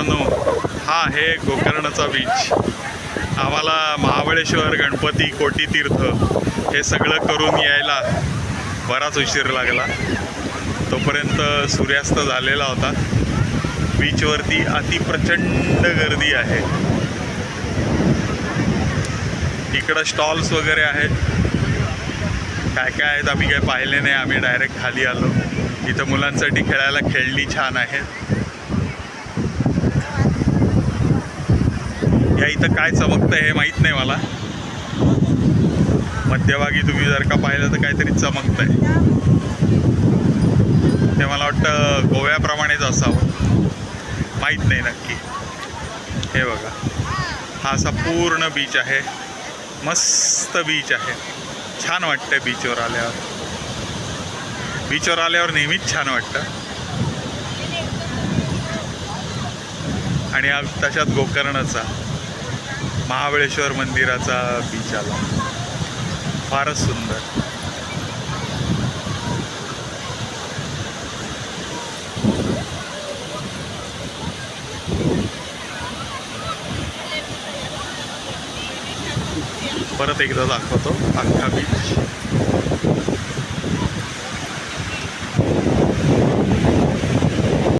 मित्रांनो, हा आहे गोकर्णचा बीच. आम्हाला महाबळेश्वर, गणपती, कोटी तीर्थ हे सगळं करून यायला बराच उशीर लागला. तोपर्यंत सूर्यास्त झालेला होता. बीचवरती अतिप्रचंड गर्दी आहे. इकडं स्टॉल्स वगैरे आहेत. काय काय आहेत आम्ही काय पाहिले नाही. आम्ही डायरेक्ट खाली आलो. इथं मुलांसाठी खेळायला खेळणी छान आहेत. या इथं काय चमकतं हे माहीत नाही मला. मध्यभागी तुम्ही जर का पाहिलं तर काहीतरी चमकतंय. ते मला वाटतं गोव्याप्रमाणेच असावं, माहीत नाही नक्की. हे बघा, हा असा पूर्ण बीच आहे. मस्त बीच आहे. छान वाटतंय बीचवर आल्यावर. बीचवर आल्यावर नेहमीच छान वाटतं. आणि तशात गोकर्णचा महाबळेश्वर मंदिराचा बीच आला. फारच सुंदर. परत एकदा दाखवतो अख्खा बीच.